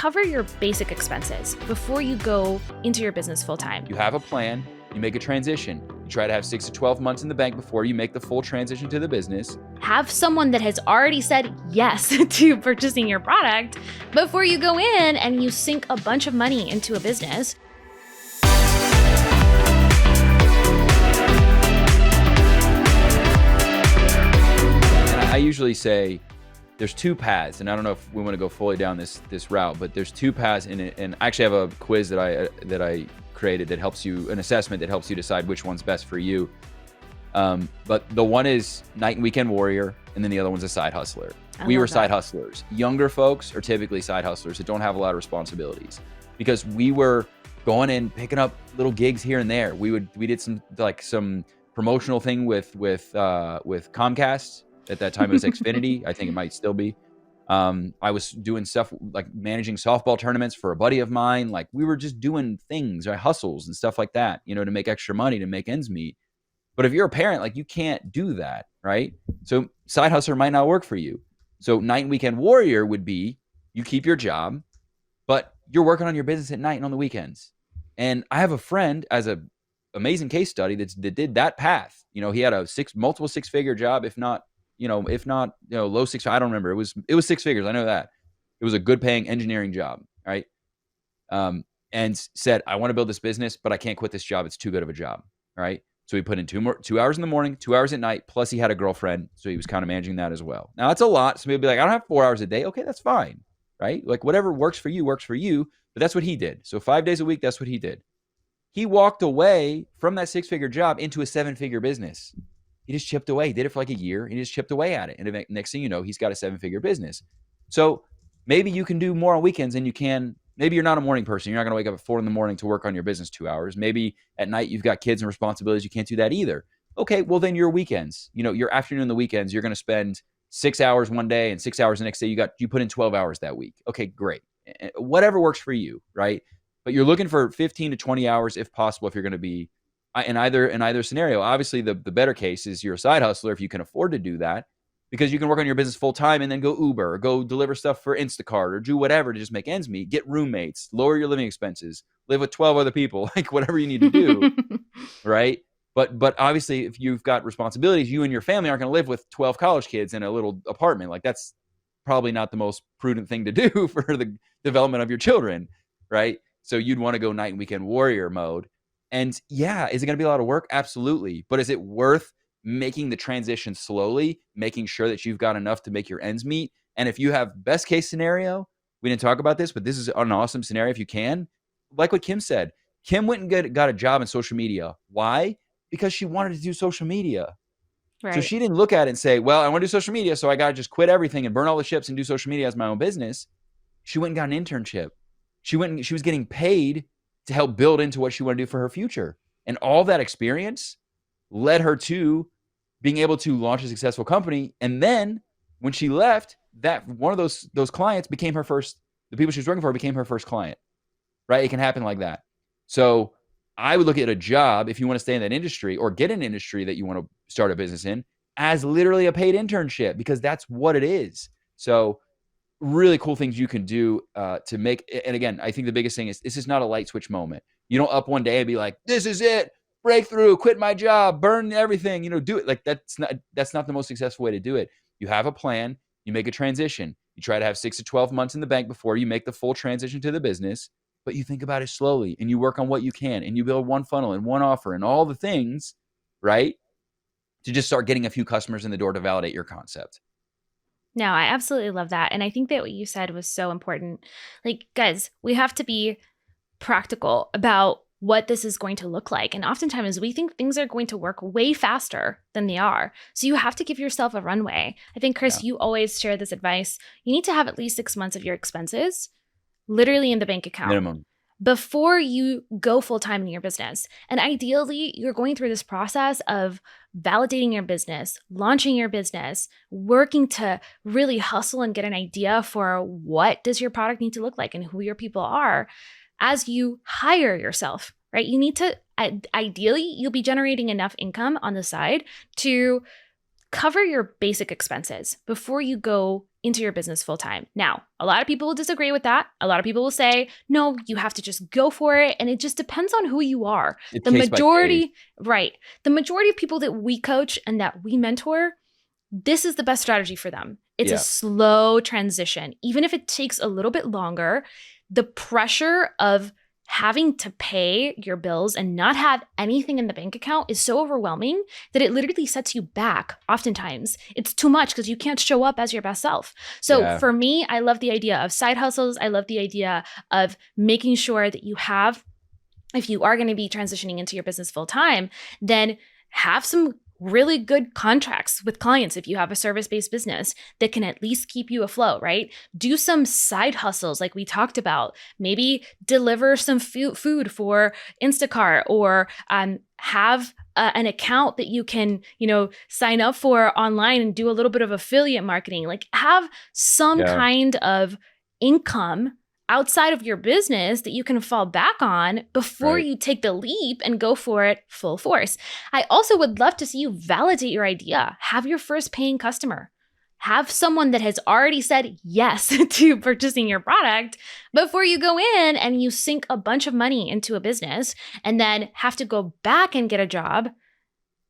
cover your basic expenses before you go into your business full time. You have a plan, you make a transition. You try to have 6 to 12 months in the bank before you make the full transition to the business. Have someone that has already said yes to purchasing your product before you go in and you sink a bunch of money into a business. I usually say there's two paths, and I don't know if we want to go fully down this route, but there's two paths in it. And I actually have a quiz that I created that helps you, an assessment that helps you decide which one's best for you. But the one is night and weekend warrior, and then the other one's a side hustler. We were side hustlers. Younger folks are typically side hustlers that don't have a lot of responsibilities, because we were going in, picking up little gigs here and there. We did some promotional thing with Comcast. At that time, it was Xfinity. I think it might still be. I was doing stuff like managing softball tournaments for a buddy of mine. Like, we were just doing things, right? Hustles and stuff like that, to make extra money, to make ends meet. But if you're a parent, like, you can't do that, right? So side hustler might not work for you. So night and weekend warrior would be, you keep your job, but you're working on your business at night and on the weekends. And I have a friend as a amazing case study that did that path. He had a multiple six-figure job, if not low six. I don't remember. It was 6 figures. I know that. It was a good paying engineering job, right? And said, I want to build this business, but I can't quit this job. It's too good of a job, right? So he put in 2 hours in the morning, 2 hours at night, plus he had a girlfriend, so he was kind of managing that as well. Now, that's a lot. Some people be like, I don't have 4 hours a day. Okay, that's fine, right? Like, whatever works for you, but that's what he did. So 5 days a week, that's what he did. He walked away from that 6-figure job into a 7-figure business. He just chipped away. He did it for like a year. He just chipped away at it. And next thing you know, he's got a 7-figure business. So maybe you can do more on weekends than you can. Maybe you're not a morning person. You're not going to wake up at 4 a.m. to work on your business 2 hours. Maybe at night you've got kids and responsibilities. You can't do that either. Okay, well then your weekends, your afternoon and the weekends, you're going to spend 6 hours one day and 6 hours the next day. You put in 12 hours that week. Okay, great. Whatever works for you, right? But you're looking for 15 to 20 hours if possible, if you're going to be in either scenario. Obviously, the better case is you're a side hustler if you can afford to do that, because you can work on your business full time and then go Uber or go deliver stuff for Instacart or do whatever to just make ends meet, get roommates, lower your living expenses, live with 12 other people, like whatever you need to do, right? But obviously, if you've got responsibilities, you and your family aren't going to live with 12 college kids in a little apartment. Like, that's probably not the most prudent thing to do for the development of your children, right? So you'd want to go night and weekend warrior mode. And yeah, is it going to be a lot of work? Absolutely. But is it worth making the transition slowly, making sure that you've got enough to make your ends meet? And if you have best case scenario, we didn't talk about this, but this is an awesome scenario if you can. Like what Kim said, Kim went and got a job in social media. Why? Because she wanted to do social media. Right. So she didn't look at it and say, well, I want to do social media, so I got to just quit everything and burn all the ships and do social media as my own business. She went and got an internship. She was getting paid to help build into what she wanted to do for her future. And all that experience led her to being able to launch a successful company. And then when she left, that one of those clients became her first, the people she was working for became her first client, right? It can happen like that. So I would look at a job, if you want to stay in that industry or get an industry that you want to start a business in, as literally a paid internship, because that's what it is. So really cool things you can do to make. And again, I think the biggest thing is, this is not a light switch moment. You don't up one day and be like, this is it, breakthrough, quit my job, burn everything, do it. Like, that's not the most successful way to do it. You have a plan, you make a transition. You try to have 6 to 12 months in the bank before you make the full transition to the business, but you think about it slowly and you work on what you can and you build one funnel and one offer and all the things, right? To just start getting a few customers in the door to validate your concept. No, I absolutely love that. And I think that what you said was so important. Like, guys, we have to be practical about what this is going to look like. And oftentimes we think things are going to work way faster than they are. So you have to give yourself a runway. I think, Chris, you always share this advice. You need to have at least 6 months of your expenses literally in the bank account. Minimum. Before you go full-time in your business. And ideally, you're going through this process of validating your business, launching your business, working to really hustle and get an idea for what does your product need to look like and who your people are as you hire yourself, right? You need to, ideally, you'll be generating enough income on the side to cover your basic expenses before you go into your business full time. Now, a lot of people will disagree with that. A lot of people will say, no, you have to just go for it. And it just depends on who you are. It's The case by case. majority, right? The majority of people that we coach and that we mentor, this is the best strategy for them. It's a Yeah. slow transition. Even if it takes a little bit longer, the pressure of having to pay your bills and not have anything in the bank account is so overwhelming that it literally sets you back. Oftentimes, it's too much because you can't show up as your best self. So Yeah. for me, I love the idea of side hustles. I love the idea of making sure that you have, if you are going to be transitioning into your business full time, then have some really good contracts with clients if you have a service-based business that can at least keep you afloat, right? Do some side hustles like we talked about. Maybe deliver some food for Instacart, or have an account that you can, sign up for online and do a little bit of affiliate marketing. Like, have some Yeah. kind of income outside of your business that you can fall back on before Right. you take the leap and go for it full force. I also would love to see you validate your idea. Have your first paying customer. Have someone that has already said yes to purchasing your product before you go in and you sink a bunch of money into a business and then have to go back and get a job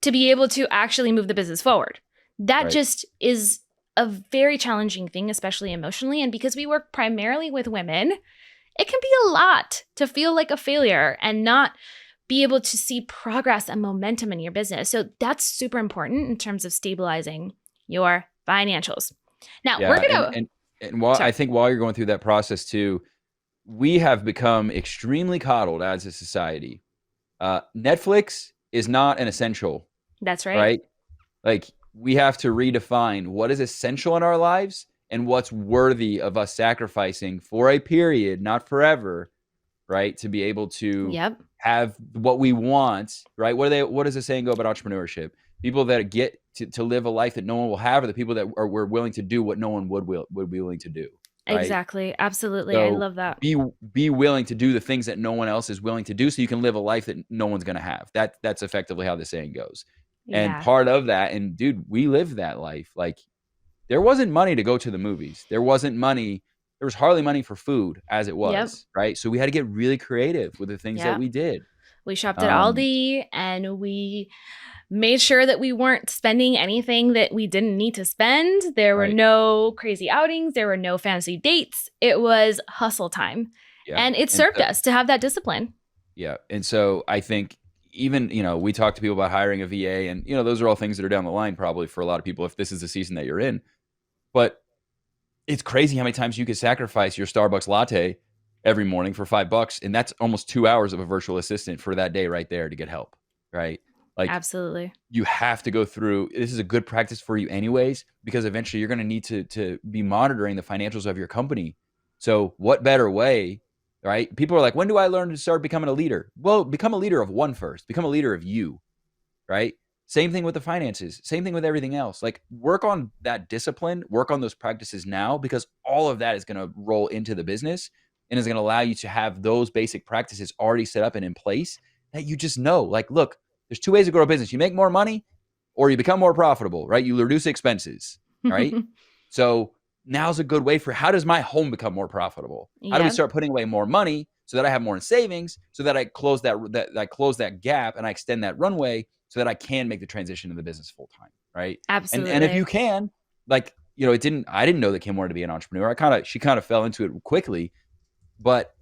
to be able to actually move the business forward. That Right. just is a very challenging thing, especially emotionally. And because we work primarily with women, it can be a lot to feel like a failure and not be able to see progress and momentum in your business. So that's super important in terms of stabilizing your financials. Now, Yeah. we're going to, And while I sorry. think while you're going through that process too, we have become extremely coddled as a society. Netflix is not an essential, That's right. right? Like, we have to redefine what is essential in our lives and what's worthy of us sacrificing for a period, not forever, right? To be able to Yep. have what we want, right? What does the saying go about entrepreneurship? People that get to live a life that no one will have are the people that we're willing to do what no one would be willing to do, right? Exactly. Absolutely. I So love that. be willing to do the things that no one else is willing to do, so you can live a life that no one's going to have. That's effectively how the saying goes. And Yeah. part of that, and dude, we lived that life. Like, there wasn't money to go to the movies. There wasn't money. There was hardly money for food as it Yep. was, right? So we had to get really creative with the things that Yep. we did. We shopped at Um, Aldi and we made sure that we weren't spending anything that we didn't need to spend. There were right. no crazy outings. There were no fancy dates. It was hustle time. Yeah. And it And served so, us to have that discipline. yeah. And so I think, even, we talk to people about hiring a VA, and, those are all things that are down the line probably for a lot of people if this is the season that you're in. But it's crazy how many times you could sacrifice your Starbucks latte every morning for $5, and that's almost 2 hours of a virtual assistant for that day right there to get help, right? Like, Absolutely. you have to go through. This is a good practice for you anyways, because eventually you're going to need to be monitoring the financials of your company. So what better way, right? People are like, when do I learn to start becoming a leader? Well, become a leader of one first. Become a leader of you, right? Same thing with the finances. Same thing with everything else. Like, work on that discipline, work on those practices now, because all of that is going to roll into the business and is going to allow you to have those basic practices already set up and in place that you just know. Like, look, there's two ways to grow a business. You make more money or you become more profitable, right? You reduce expenses, right? So now's a good way for, how does my home become more profitable? How do we Yeah. start putting away more money so that I have more in savings, so that I close that gap and I extend that runway so that I can make the transition to the business full time, right? And if you Absolutely. can, like, I didn't know that Kim wanted to be an entrepreneur. She kind of fell into it quickly, but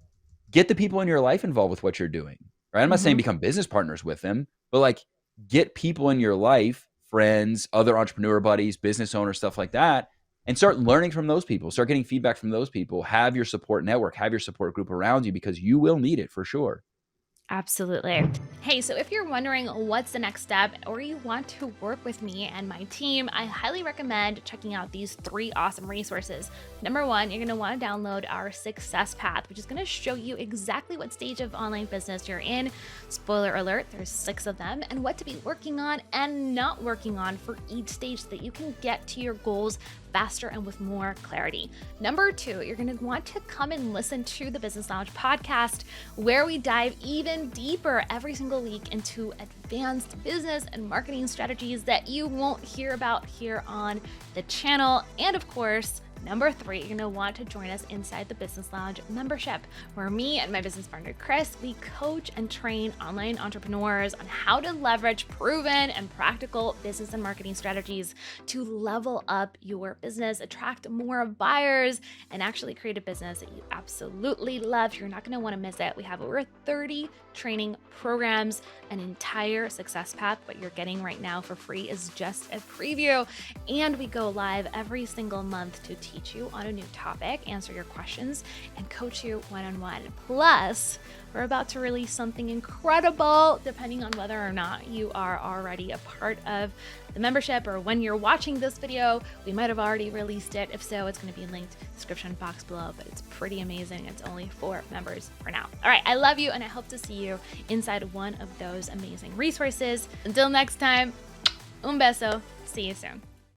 get the people in your life involved with what you're doing, right? I'm not saying Mhm. become business partners with them, but like, get people in your life, friends, other entrepreneur buddies, business owners, stuff like that, and start learning from those people, start getting feedback from those people. Have your support network, have your support group around you, because you will need it for sure. Absolutely. Hey, so if you're wondering what's the next step, or you want to work with me and my team, I highly recommend checking out these 3 awesome resources. Number 1, you're going to want to download our Success Path, which is going to show you exactly what stage of online business you're in. Spoiler alert, there's 6 of them, and what to be working on and not working on for each stage so that you can get to your goals faster and with more clarity. Number 2, you're going to want to come and listen to the Business Lounge podcast, where we dive even deeper every single week into advanced business and marketing strategies that you won't hear about here on the channel. And of course, Number 3, you're going to want to join us inside the Business Lounge membership, where me and my business partner, Chris, we coach and train online entrepreneurs on how to leverage proven and practical business and marketing strategies to level up your business, attract more buyers, and actually create a business that you absolutely love. You're not going to want to miss it. We have over 30 training programs, an entire success path. What you're getting right now for free is just a preview. And we go live every single month to teach you on a new topic, answer your questions, and coach you one-on-one. Plus, we're about to release something incredible, depending on whether or not you are already a part of the membership, or when you're watching this video, we might have already released it. If so, it's going to be linked in the description box below, but it's pretty amazing. It's only for members for now. All right, I love you, and I hope to see you inside one of those amazing resources. Until next time, un beso. See you soon.